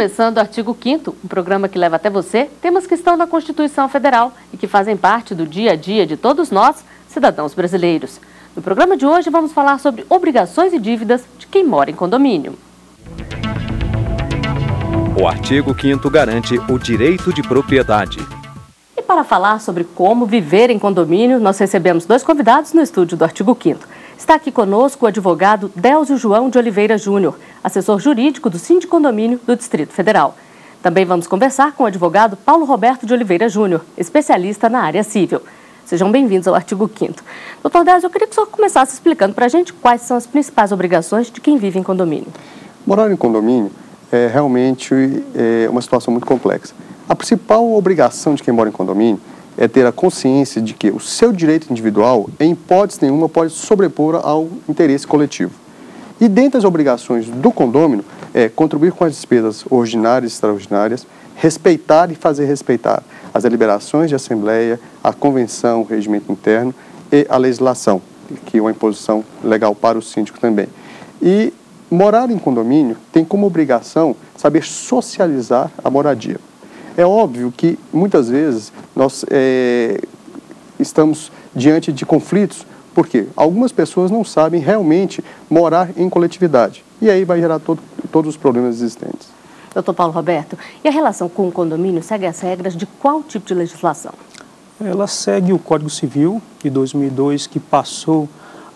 começando o Artigo 5º, um programa que leva até você temas que estão na Constituição Federal e que fazem parte do dia a dia de todos nós, cidadãos brasileiros. No programa de hoje vamos falar sobre obrigações e dívidas de quem mora em condomínio. O Artigo 5º garante o direito de propriedade. E para falar sobre como viver em condomínio, nós recebemos dois convidados no estúdio do Artigo 5º. Está aqui conosco o advogado Délcio João de Oliveira Júnior, assessor jurídico do Sindicondomínio do Distrito Federal. Também vamos conversar com o advogado Paulo Roberto de Oliveira Júnior, especialista na área civil. Sejam bem-vindos ao Artigo 5º. Doutor Délcio, eu queria que o senhor começasse explicando para a gente quais são as principais obrigações de quem vive em condomínio. Morar em condomínio é realmente uma situação muito complexa. A principal obrigação de quem mora em condomínio é ter a consciência de que o seu direito individual, em hipótese nenhuma, pode sobrepor ao interesse coletivo. E dentre as obrigações do condômino é contribuir com as despesas ordinárias e extraordinárias, respeitar e fazer respeitar as deliberações de assembleia, a convenção, o regimento interno e a legislação, que é uma imposição legal para o síndico também. E morar em condomínio tem como obrigação saber socializar a moradia. É óbvio que, muitas vezes, nós estamos diante de conflitos, porque algumas pessoas não sabem realmente morar em coletividade. E aí vai gerar todos os problemas existentes. Doutor Paulo Roberto, e a relação com o condomínio segue as regras de qual tipo de legislação? Ela segue o Código Civil de 2002, que passou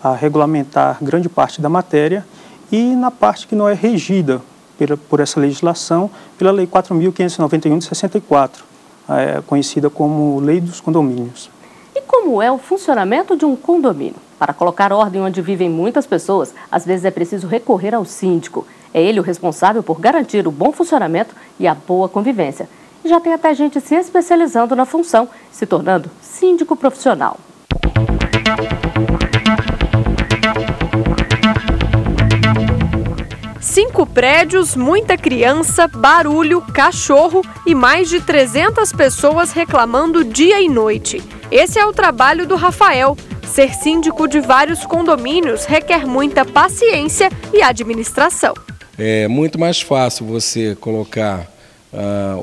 a regulamentar grande parte da matéria, e na parte que não é regida por essa legislação, pela Lei 4.591 de 64, conhecida como Lei dos Condomínios. E como é o funcionamento de um condomínio? Para colocar ordem onde vivem muitas pessoas, às vezes é preciso recorrer ao síndico. É ele o responsável por garantir o bom funcionamento e a boa convivência. E já tem até gente se especializando na função, se tornando síndico profissional. 5 prédios, muita criança, barulho, cachorro e mais de 300 pessoas reclamando dia e noite. Esse é o trabalho do Rafael. Ser síndico de vários condomínios requer muita paciência e administração. É muito mais fácil você colocar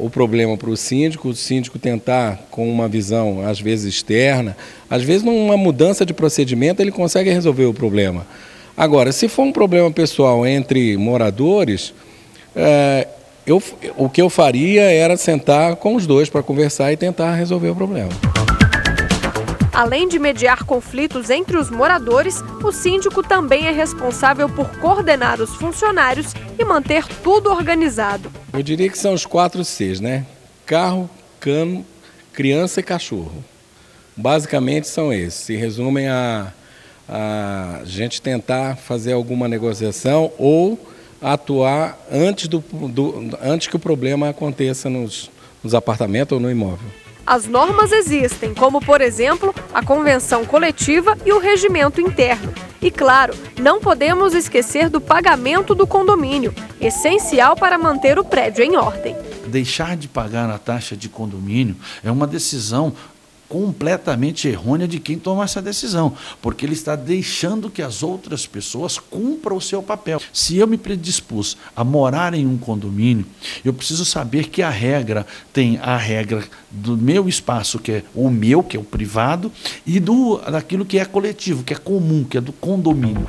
o problema para o síndico tentar com uma visão, às vezes externa, às vezes numa mudança de procedimento ele consegue resolver o problema. Agora, se for um problema pessoal entre moradores, o que eu faria era sentar com os dois para conversar e tentar resolver o problema. Além de mediar conflitos entre os moradores, o síndico também é responsável por coordenar os funcionários e manter tudo organizado. Eu diria que são os 4 Cs, né? Carro, cano, criança e cachorro. Basicamente são esses, se resumem a gente tentar fazer alguma negociação ou atuar antes que o problema aconteça nos apartamentos ou no imóvel. As normas existem, como, por exemplo, a convenção coletiva e o regimento interno. E, claro, não podemos esquecer do pagamento do condomínio, essencial para manter o prédio em ordem. Deixar de pagar a taxa de condomínio é uma decisão completamente errônea de quem toma essa decisão, porque ele está deixando que as outras pessoas cumpram o seu papel. Se eu me predispus a morar em um condomínio, eu preciso saber que a regra tem a regra do meu espaço, que é o meu, que é o privado, e daquilo que é coletivo, que é comum, que é do condomínio.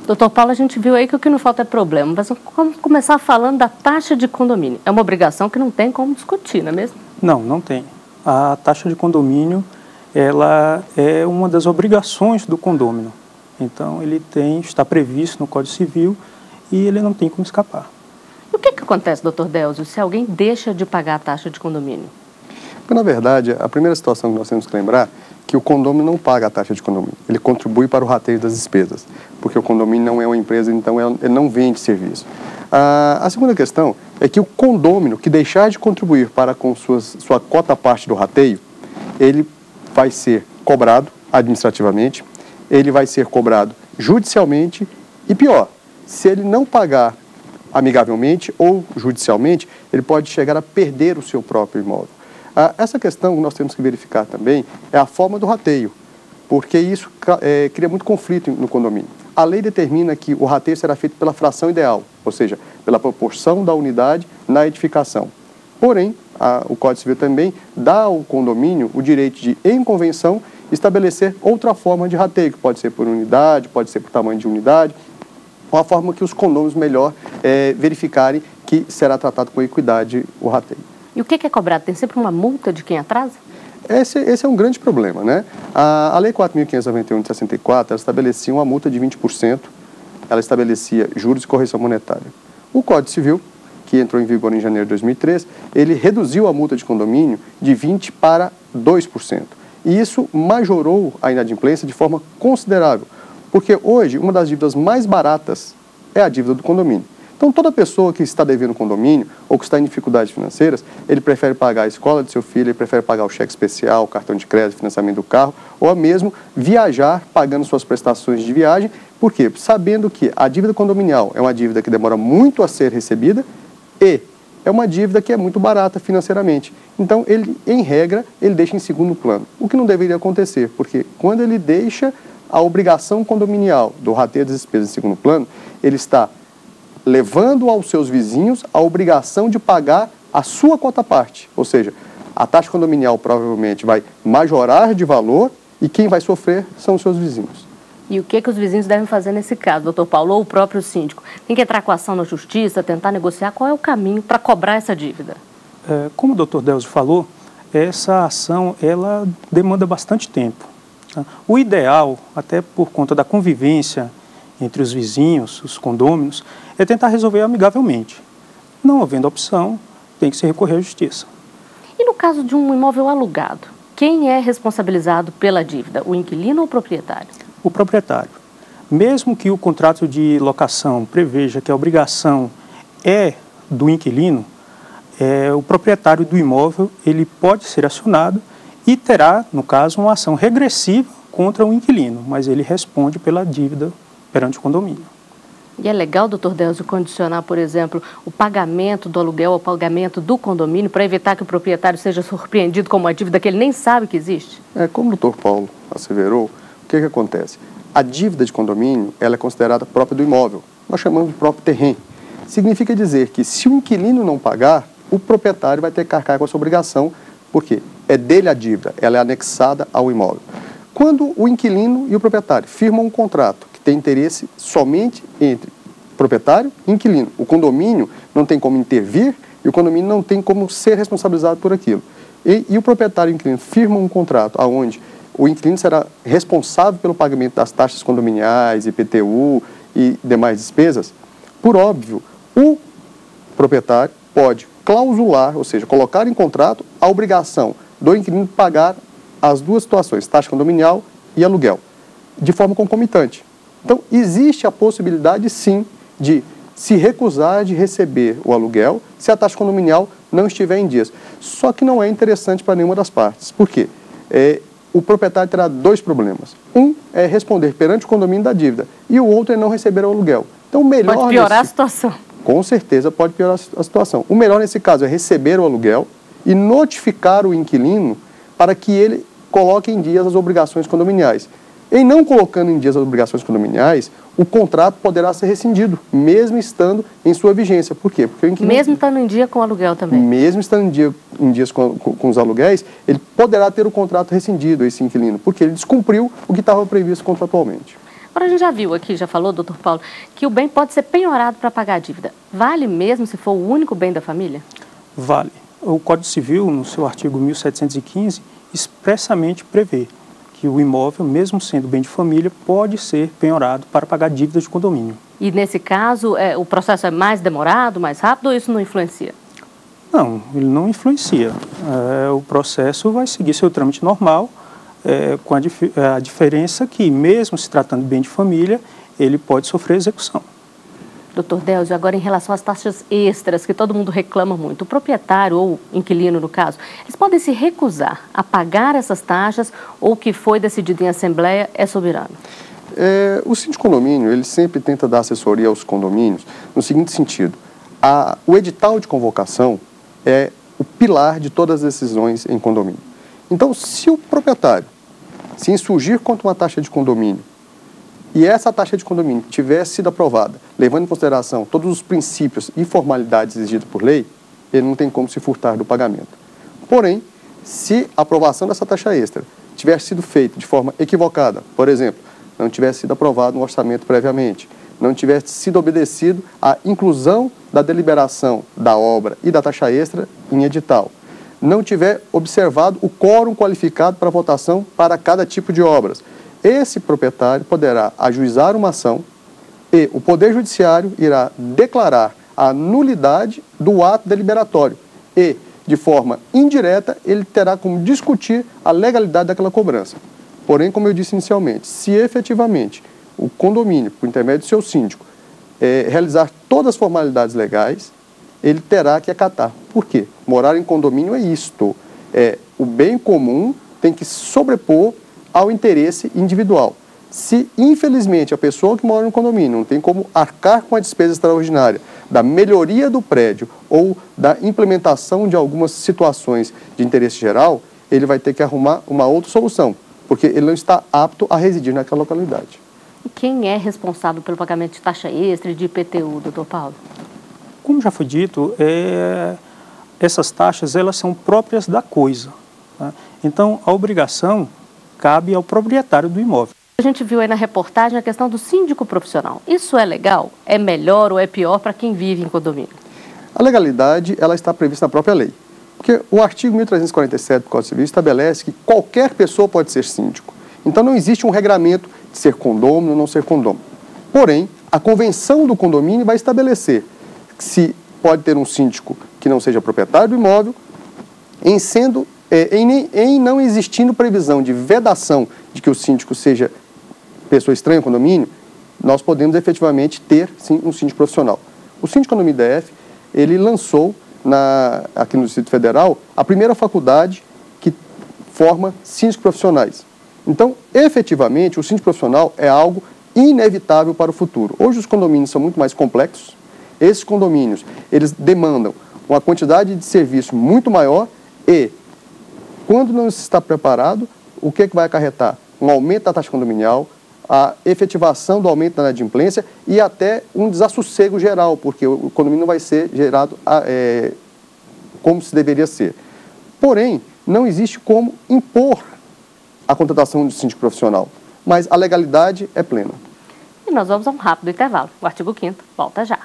Doutor Paulo, a gente viu aí que o que não falta é problema, mas vamos começar falando da taxa de condomínio. É uma obrigação que não tem como discutir, não é mesmo? Não, não tem. A taxa de condomínio, ela é uma das obrigações do condômino. Então, está previsto no Código Civil e ele não tem como escapar. E o que acontece, doutor Délcio, se alguém deixa de pagar a taxa de condomínio? Porque, na verdade, a primeira situação que nós temos que lembrar é que o condomínio não paga a taxa de condomínio. Ele contribui para o rateio das despesas, porque o condomínio não é uma empresa, então ele não vende serviço. A segunda questão é que o condômino que deixar de contribuir para com sua cota parte do rateio, ele vai ser cobrado administrativamente, ele vai ser cobrado judicialmente e, pior, se ele não pagar amigavelmente ou judicialmente, ele pode chegar a perder o seu próprio imóvel. Essa questão que nós temos que verificar também é a forma do rateio, porque isso cria muito conflito no condomínio. A lei determina que o rateio será feito pela fração ideal, ou seja, pela proporção da unidade na edificação. Porém, o Código Civil também dá ao condomínio o direito de, em convenção, estabelecer outra forma de rateio, que pode ser por unidade, pode ser por tamanho de unidade, uma forma que os condôminos melhor verificarem que será tratado com equidade o rateio. E o que é cobrado? Tem sempre uma multa de quem atrasa? Esse é um grande problema, né? A Lei 4.591 de 64, ela estabelecia uma multa de 20%, ela estabelecia juros e correção monetária. O Código Civil, que entrou em vigor em janeiro de 2003, ele reduziu a multa de condomínio de 20% para 2%. E isso majorou a inadimplência de forma considerável, porque hoje uma das dívidas mais baratas é a dívida do condomínio. Então, toda pessoa que está devendo condomínio ou que está em dificuldades financeiras, ele prefere pagar a escola do seu filho, ele prefere pagar o cheque especial, o cartão de crédito, financiamento do carro, ou mesmo viajar pagando suas prestações de viagem. Por quê? Sabendo que a dívida condominial é uma dívida que demora muito a ser recebida e é uma dívida que é muito barata financeiramente. Então, ele, em regra, ele deixa em segundo plano. O que não deveria acontecer, porque quando ele deixa a obrigação condominial do rateio das despesas em segundo plano, ele está levando aos seus vizinhos a obrigação de pagar a sua quota parte. Ou seja, a taxa condominial provavelmente vai majorar de valor e quem vai sofrer são os seus vizinhos. E o que os vizinhos devem fazer nesse caso, doutor Paulo, ou o próprio síndico? Tem que entrar com ação na justiça, tentar negociar? Qual é o caminho para cobrar essa dívida? Como o doutor Delcio falou, essa ação ela demanda bastante tempo. Tá? O ideal, até por conta da convivência entre os vizinhos, os condôminos, é tentar resolver amigavelmente. Não havendo opção, tem que se recorrer à justiça. E no caso de um imóvel alugado, quem é responsabilizado pela dívida, o inquilino ou o proprietário? O proprietário. Mesmo que o contrato de locação preveja que a obrigação é do inquilino, o proprietário do imóvel ele pode ser acionado e terá, no caso, uma ação regressiva contra o inquilino, mas ele responde pela dívida perante o condomínio. E é legal, doutor Delcio, condicionar, por exemplo, o pagamento do aluguel ao pagamento do condomínio para evitar que o proprietário seja surpreendido com uma dívida que ele nem sabe que existe? Como o doutor Paulo asseverou, o que acontece? A dívida de condomínio ela é considerada própria do imóvel. Nós chamamos de próprio terreno. Significa dizer que se o inquilino não pagar, o proprietário vai ter que arcar com essa obrigação, porque é dele a dívida, ela é anexada ao imóvel. Quando o inquilino e o proprietário firmam um contrato que tem interesse somente entre proprietário e inquilino, o condomínio não tem como intervir e o condomínio não tem como ser responsabilizado por aquilo. E o proprietário e o inquilino firmam um contrato onde o inquilino será responsável pelo pagamento das taxas condominiais, IPTU e demais despesas. Por óbvio, o proprietário pode clausular, ou seja, colocar em contrato a obrigação do inquilino pagar as duas situações, taxa condominial e aluguel, de forma concomitante. Então, existe a possibilidade, sim, de se recusar de receber o aluguel se a taxa condominial não estiver em dias. Só que não é interessante para nenhuma das partes. Por quê? O proprietário terá dois problemas. Um é responder perante o condomínio da dívida e o outro é não receber o aluguel. Então, o melhor pode piorar a situação. Com certeza pode piorar a situação. O melhor nesse caso é receber o aluguel e notificar o inquilino para que ele coloque em dias as obrigações condominiais. Em não colocando em dias as obrigações condominiais, o contrato poderá ser rescindido, mesmo estando em sua vigência. Por quê? Porque o inquilino, mesmo estando em dia com o aluguel também? Mesmo estando em dias com os aluguéis, ele poderá ter o contrato rescindido, esse inquilino, porque ele descumpriu o que estava previsto contratualmente. Agora, a gente já viu aqui, já falou, doutor Paulo, que o bem pode ser penhorado para pagar a dívida. Vale mesmo se for o único bem da família? Vale. O Código Civil, no seu artigo 1715, expressamente prevê que o imóvel, mesmo sendo bem de família, pode ser penhorado para pagar dívidas de condomínio. E nesse caso, o processo é mais demorado, mais rápido, ou isso não influencia? Não, ele não influencia. O processo vai seguir seu trâmite normal, com a diferença que, mesmo se tratando de bem de família, ele pode sofrer execução. Doutor Delcio, agora em relação às taxas extras, que todo mundo reclama muito, o proprietário ou inquilino, no caso, eles podem se recusar a pagar essas taxas ou o que foi decidido em assembleia é soberano? O síndico de condomínio, ele sempre tenta dar assessoria aos condomínios no seguinte sentido: o edital de convocação é o pilar de todas as decisões em condomínio. Então, se o proprietário se insurgir contra uma taxa de condomínio e essa taxa de condomínio tivesse sido aprovada, levando em consideração todos os princípios e formalidades exigidos por lei, ele não tem como se furtar do pagamento. Porém, se a aprovação dessa taxa extra tivesse sido feita de forma equivocada, por exemplo, não tivesse sido aprovado um orçamento previamente, não tivesse sido obedecido à inclusão da deliberação da obra e da taxa extra em edital, não tiver observado o quórum qualificado para votação para cada tipo de obras, esse proprietário poderá ajuizar uma ação e o Poder Judiciário irá declarar a nulidade do ato deliberatório e, de forma indireta, ele terá como discutir a legalidade daquela cobrança. Porém, como eu disse inicialmente, se efetivamente o condomínio, por intermédio do seu síndico, realizar todas as formalidades legais, ele terá que acatar. Por quê? Morar em condomínio é isto. O bem comum tem que sobrepor ao interesse individual. Se, infelizmente, a pessoa que mora no condomínio não tem como arcar com a despesa extraordinária da melhoria do prédio ou da implementação de algumas situações de interesse geral, ele vai ter que arrumar uma outra solução, porque ele não está apto a residir naquela localidade. E quem é responsável pelo pagamento de taxa extra e de IPTU, doutor Paulo? Como já foi dito, essas taxas elas são próprias da coisa, tá? Então, a obrigação cabe ao proprietário do imóvel. A gente viu aí na reportagem a questão do síndico profissional. Isso é legal? É melhor ou é pior para quem vive em condomínio? A legalidade ela está prevista na própria lei. Porque o artigo 1347 do Código Civil estabelece que qualquer pessoa pode ser síndico. Então não existe um regramento de ser condômino ou não ser condômino. Porém, a convenção do condomínio vai estabelecer que se pode ter um síndico que não seja proprietário do imóvel, em não existindo previsão de vedação de que o síndico seja pessoa estranha ao condomínio, nós podemos efetivamente ter, sim, um síndico profissional. O síndico condomínio DF, ele lançou, aqui no Distrito Federal, a primeira faculdade que forma síndicos profissionais. Então, efetivamente, o síndico profissional é algo inevitável para o futuro. Hoje os condomínios são muito mais complexos, esses condomínios, eles demandam uma quantidade de serviço muito maior e, quando não se está preparado, o que vai acarretar? Um aumento da taxa condominial, a efetivação do aumento da inadimplência e até um desassossego geral, porque o condomínio não vai ser gerado como se deveria ser. Porém, não existe como impor a contratação de síndico profissional, mas a legalidade é plena. E nós vamos a um rápido intervalo. O artigo 5º volta já.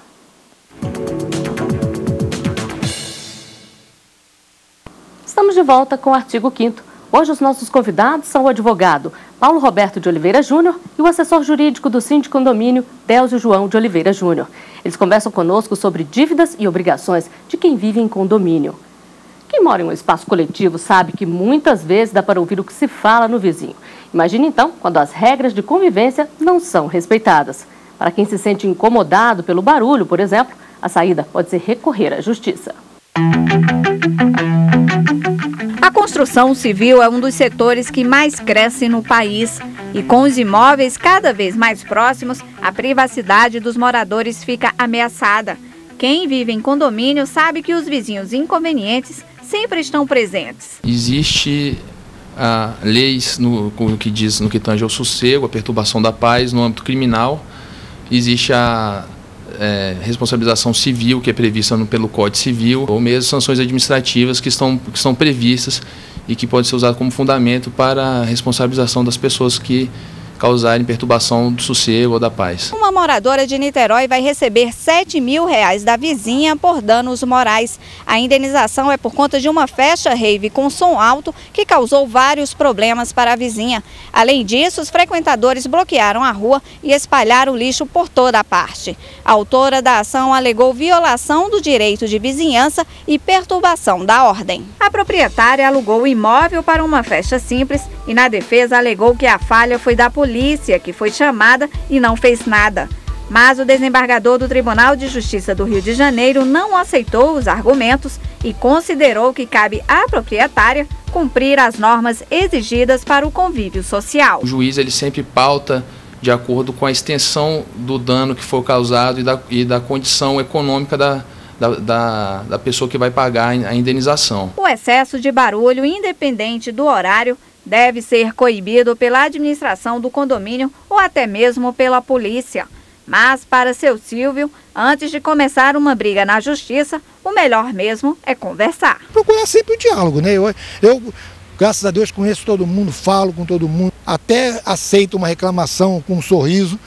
Estamos de volta com o artigo 5º. Hoje os nossos convidados são o advogado Paulo Roberto de Oliveira Júnior e o assessor jurídico do Síndico Condomínio, Délcio João de Oliveira Júnior. Eles conversam conosco sobre dívidas e obrigações de quem vive em condomínio. Quem mora em um espaço coletivo sabe que muitas vezes dá para ouvir o que se fala no vizinho. Imagine então quando as regras de convivência não são respeitadas. Para quem se sente incomodado pelo barulho, por exemplo, a saída pode ser recorrer à justiça. A construção civil é um dos setores que mais cresce no país. E com os imóveis cada vez mais próximos, a privacidade dos moradores fica ameaçada. Quem vive em condomínio sabe que os vizinhos inconvenientes sempre estão presentes. Existe leis no que tange ao sossego, a perturbação da paz no âmbito criminal. Existe a responsabilização civil, que é prevista pelo Código Civil, ou mesmo sanções administrativas que estão previstas e que podem ser usadas como fundamento para a responsabilização das pessoas que causarem perturbação do sossego ou da paz. Uma moradora de Niterói vai receber R$7 mil da vizinha por danos morais. A indenização é por conta de uma festa rave com som alto que causou vários problemas para a vizinha. Além disso, os frequentadores bloquearam a rua e espalharam lixo por toda a parte. A autora da ação alegou violação do direito de vizinhança e perturbação da ordem. A proprietária alugou o imóvel para uma festa simples e, na defesa, alegou que a falha foi da polícia, que foi chamada e não fez nada. Mas o desembargador do Tribunal de Justiça do Rio de Janeiro não aceitou os argumentos e considerou que cabe à proprietária cumprir as normas exigidas para o convívio social. O juiz ele sempre pauta de acordo com a extensão do dano que for causado e da condição econômica da pessoa que vai pagar a indenização. O excesso de barulho, independente do horário, deve ser coibido pela administração do condomínio ou até mesmo pela polícia. Mas, para seu Silvio, antes de começar uma briga na justiça, o melhor mesmo é conversar. Procurar sempre o diálogo, né? Eu, graças a Deus, conheço todo mundo, falo com todo mundo, até aceito uma reclamação com um sorriso,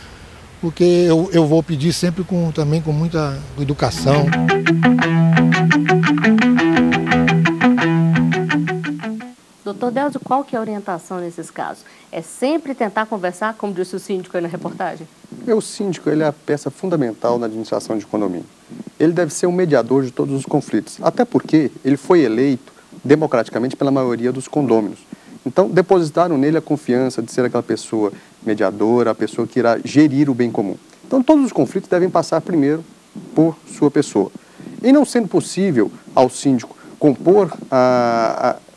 porque eu vou pedir sempre também com muita educação. Doutor Délcio, qual que é a orientação nesses casos? É sempre tentar conversar, como disse o síndico aí na reportagem? O síndico ele é a peça fundamental na administração de condomínio. Ele deve ser o mediador de todos os conflitos, até porque ele foi eleito democraticamente pela maioria dos condôminos. Então, depositaram nele a confiança de ser aquela pessoa mediadora, a pessoa que irá gerir o bem comum. Então, todos os conflitos devem passar primeiro por sua pessoa. E não sendo possível ao síndico compor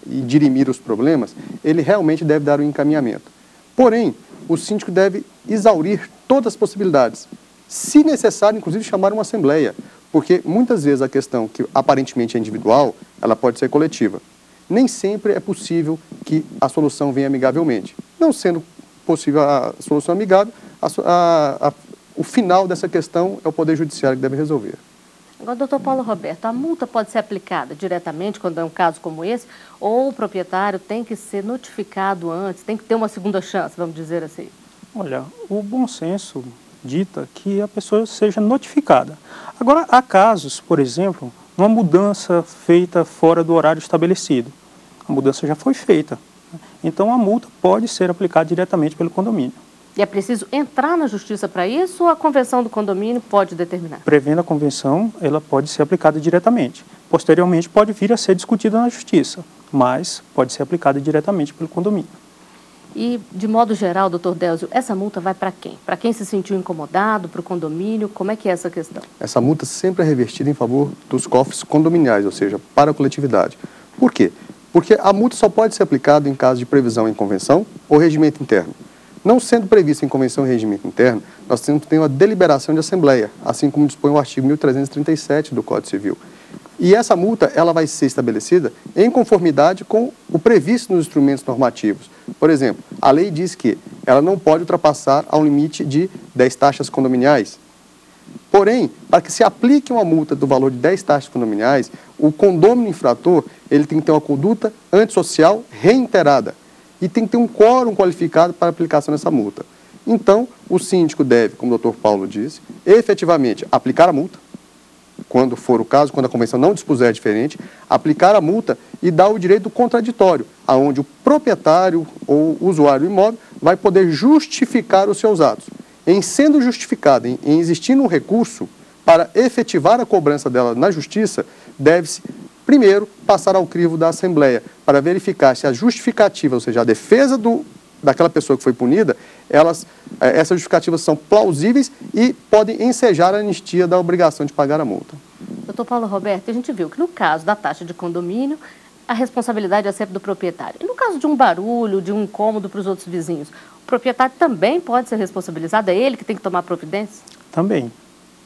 e dirimir os problemas, ele realmente deve dar um encaminhamento. Porém, o síndico deve exaurir todas as possibilidades. Se necessário, inclusive, chamar uma assembleia, porque muitas vezes a questão que aparentemente é individual, ela pode ser coletiva. Nem sempre é possível que a solução venha amigavelmente. Não sendo possível a solução amigável, o final dessa questão é o Poder Judiciário que deve resolver. Agora, doutor Paulo Roberto, a multa pode ser aplicada diretamente quando é um caso como esse, ou o proprietário tem que ser notificado antes, tem que ter uma segunda chance, vamos dizer assim? Olha, o bom senso dita que a pessoa seja notificada. Agora, há casos, por exemplo, uma mudança feita fora do horário estabelecido. A mudança já foi feita. Então, a multa pode ser aplicada diretamente pelo condomínio. E é preciso entrar na justiça para isso ou a convenção do condomínio pode determinar? Prevendo a convenção, ela pode ser aplicada diretamente. Posteriormente, pode vir a ser discutida na justiça, mas pode ser aplicada diretamente pelo condomínio. E, de modo geral, doutor Délcio, essa multa vai para quem? Para quem se sentiu incomodado, para o condomínio? Como é que é essa questão? Essa multa sempre é revertida em favor dos cofres condominiais, ou seja, para a coletividade. Por quê? Porque a multa só pode ser aplicada em caso de previsão em convenção ou regimento interno. Não sendo previsto em convenção e regimento interno, nós temos que ter uma deliberação de assembleia, assim como dispõe o artigo 1337 do Código Civil. E essa multa ela vai ser estabelecida em conformidade com o previsto nos instrumentos normativos. Por exemplo, a lei diz que ela não pode ultrapassar ao limite de 10 taxas condominiais. Porém, para que se aplique uma multa do valor de 10 taxas condominiais, o condômino infrator ele tem que ter uma conduta antissocial reiterada. E tem que ter um quórum qualificado para a aplicação dessa multa. Então, o síndico deve, como o doutor Paulo disse, efetivamente aplicar a multa, quando for o caso, quando a convenção não dispuser diferente, aplicar a multa e dar o direito do contraditório, aonde o proprietário ou usuário do imóvel vai poder justificar os seus atos. Em sendo justificado, em existindo um recurso para efetivar a cobrança dela na justiça, deve-se primeiro passar ao crivo da Assembleia para verificar se a justificativa, ou seja, a defesa daquela pessoa que foi punida, essas justificativas são plausíveis e podem ensejar a anistia da obrigação de pagar a multa. Doutor Paulo Roberto, a gente viu que no caso da taxa de condomínio, a responsabilidade é sempre do proprietário. E no caso de um barulho, de um incômodo para os outros vizinhos, o proprietário também pode ser responsabilizado? É ele que tem que tomar providência? Também.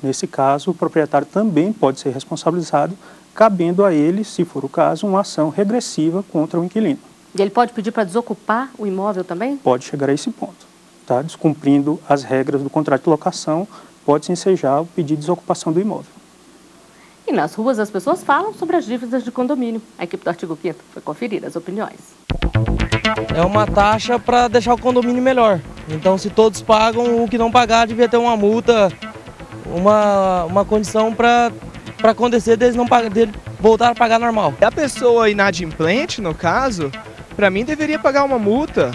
Nesse caso, o proprietário também pode ser responsabilizado, cabendo a ele, se for o caso, uma ação regressiva contra o inquilino. E ele pode pedir para desocupar o imóvel também? Pode chegar a esse ponto. Tá? Descumprindo as regras do contrato de locação, pode-se ensejar o pedido de desocupação do imóvel. E nas ruas as pessoas falam sobre as dívidas de condomínio. A equipe do Artigo 5º foi conferir as opiniões. É uma taxa para deixar o condomínio melhor. Então, se todos pagam, o que não pagar devia ter uma multa, uma condição para acontecer deles não pagar, dele voltar a pagar normal. A pessoa inadimplente, no caso, para mim deveria pagar uma multa,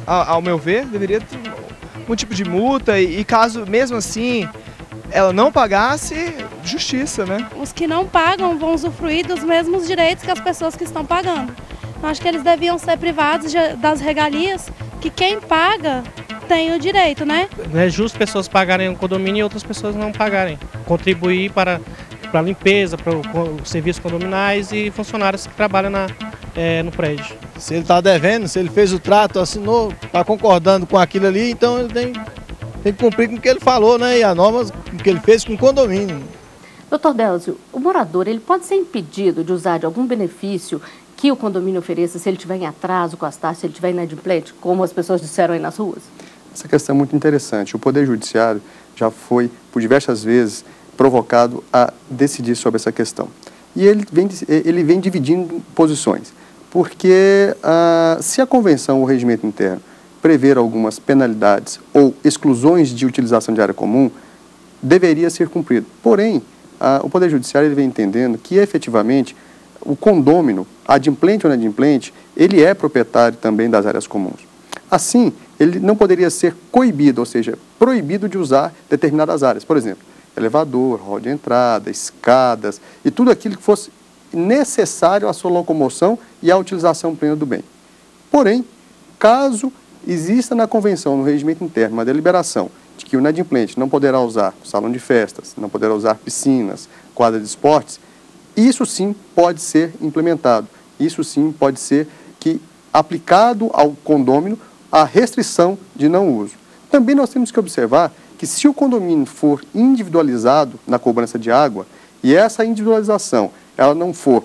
ao meu ver, deveria ter um tipo de multa e caso mesmo assim ela não pagasse, justiça, né? Os que não pagam vão usufruir dos mesmos direitos que as pessoas que estão pagando. Eu acho que eles deviam ser privados das regalias que quem paga tem o direito, né? Não é justo pessoas pagarem o condomínio e outras pessoas não pagarem. Contribuir para a limpeza, para os serviços condominais e funcionários que trabalham no prédio. Se ele está devendo, se ele fez o trato, assinou, está concordando com aquilo ali, então ele tem que cumprir com o que ele falou, né? E as normas que ele fez com o condomínio. Doutor Délcio, o morador ele pode ser impedido de usar de algum benefício que o condomínio ofereça se ele estiver em atraso com as taxas, se ele estiver inadimplente, como as pessoas disseram aí nas ruas? Essa questão é muito interessante. O Poder Judiciário já foi, por diversas vezes, provocado a decidir sobre essa questão. E ele vem dividindo posições, porque se a convenção ou o regimento interno prever algumas penalidades ou exclusões de utilização de área comum, deveria ser cumprido. Porém, o Poder Judiciário ele vem entendendo que, efetivamente, o condômino, adimplente ou inadimplente, ele é proprietário também das áreas comuns. Assim, ele não poderia ser coibido, ou seja, proibido de usar determinadas áreas. Por exemplo, elevador, hall de entrada, escadas e tudo aquilo que fosse necessário à sua locomoção e à utilização plena do bem. Porém, caso exista na convenção, no regimento interno, uma deliberação de que o inadimplente não poderá usar salão de festas, não poderá usar piscinas, quadra de esportes, isso sim pode ser implementado. Isso sim pode ser aplicado ao condômino a restrição de não uso. Também nós temos que observar que se o condomínio for individualizado na cobrança de água e essa individualização ela não for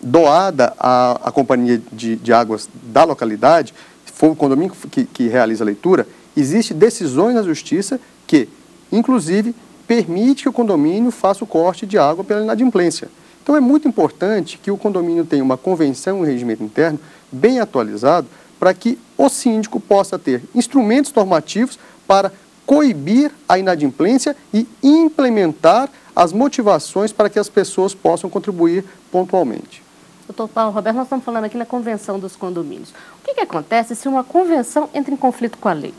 doada à companhia de águas da localidade, for o condomínio que realiza a leitura, existem decisões na justiça que, inclusive, permite que o condomínio faça o corte de água pela inadimplência. Então é muito importante que o condomínio tenha uma convenção e um regimento interno bem atualizado para que o síndico possa ter instrumentos normativos para coibir a inadimplência e implementar as motivações para que as pessoas possam contribuir pontualmente. Doutor Paulo Roberto, nós estamos falando aqui na convenção dos condomínios. O que acontece se uma convenção entra em conflito com a lei?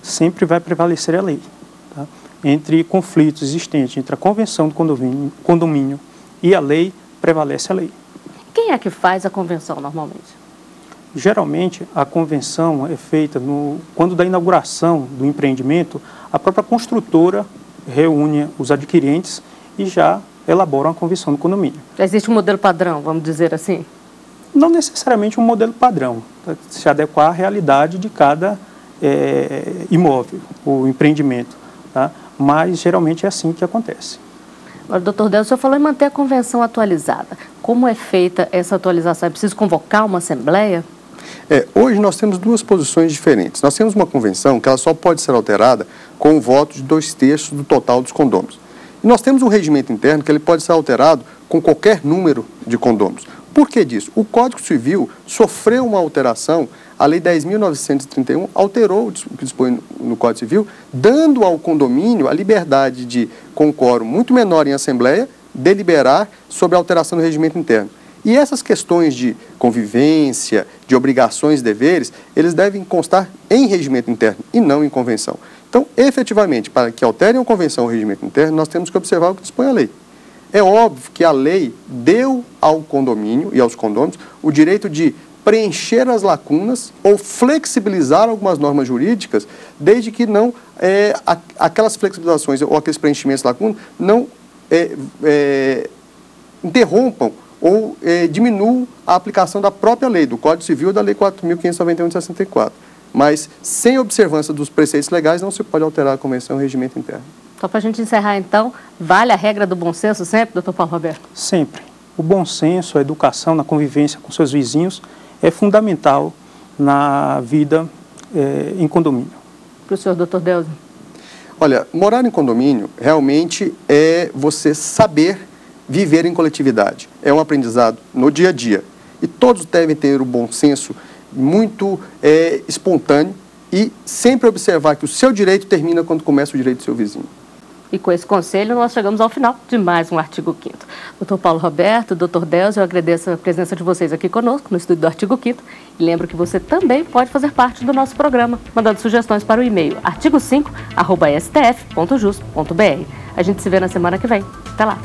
Sempre vai prevalecer a lei. Tá? Entre conflitos existentes entre a convenção do condomínio e a lei, prevalece a lei. Quem é que faz a convenção normalmente? Geralmente, a convenção é feita quando da inauguração do empreendimento, a própria construtora reúne os adquirentes e já elabora uma convenção do condomínio. Já existe um modelo padrão, vamos dizer assim? Não necessariamente um modelo padrão, para se adequar à realidade de cada imóvel, ou empreendimento, tá? Mas geralmente é assim que acontece. Agora, doutor Delcio, o senhor falou em manter a convenção atualizada. Como é feita essa atualização? É preciso convocar uma assembleia? Hoje nós temos duas posições diferentes. Nós temos uma convenção que ela só pode ser alterada com o voto de 2/3 do total dos condôminos. E nós temos um regimento interno que ele pode ser alterado com qualquer número de condôminos. Por que disso? O Código Civil sofreu uma alteração, a Lei 10.931 alterou o que dispõe no Código Civil, dando ao condomínio a liberdade de, com quórum muito menor em assembleia, deliberar sobre a alteração do regimento interno. E essas questões de convivência, de obrigações e deveres, eles devem constar em regimento interno e não em convenção. Então, efetivamente, para que alterem a convenção ou o regimento interno, nós temos que observar o que dispõe a lei. É óbvio que a lei deu ao condomínio e aos condôminos o direito de preencher as lacunas ou flexibilizar algumas normas jurídicas, desde que não aquelas flexibilizações ou aqueles preenchimentos de lacunas não interrompam ou diminuam a aplicação da própria lei, do Código Civil ou da Lei 4.591 de 64. Mas, sem observância dos preceitos legais, não se pode alterar a convenção e o regimento interno. Só para a gente encerrar, então, vale a regra do bom senso sempre, doutor Paulo Roberto? Sempre. O bom senso, a educação na convivência com seus vizinhos é fundamental na vida em condomínio. Para o senhor, doutor Delcio? Olha, morar em condomínio realmente é você saber viver em coletividade. É um aprendizado no dia a dia. E todos devem ter o bom senso muito espontâneo e sempre observar que o seu direito termina quando começa o direito do seu vizinho. E com esse conselho, nós chegamos ao final de mais um Artigo 5º. Doutor Paulo Roberto, doutor Delcio, eu agradeço a presença de vocês aqui conosco no estúdio do Artigo 5º e lembro que você também pode fazer parte do nosso programa, mandando sugestões para o e-mail artigo5@stf.jus.br. A gente se vê na semana que vem. Até lá!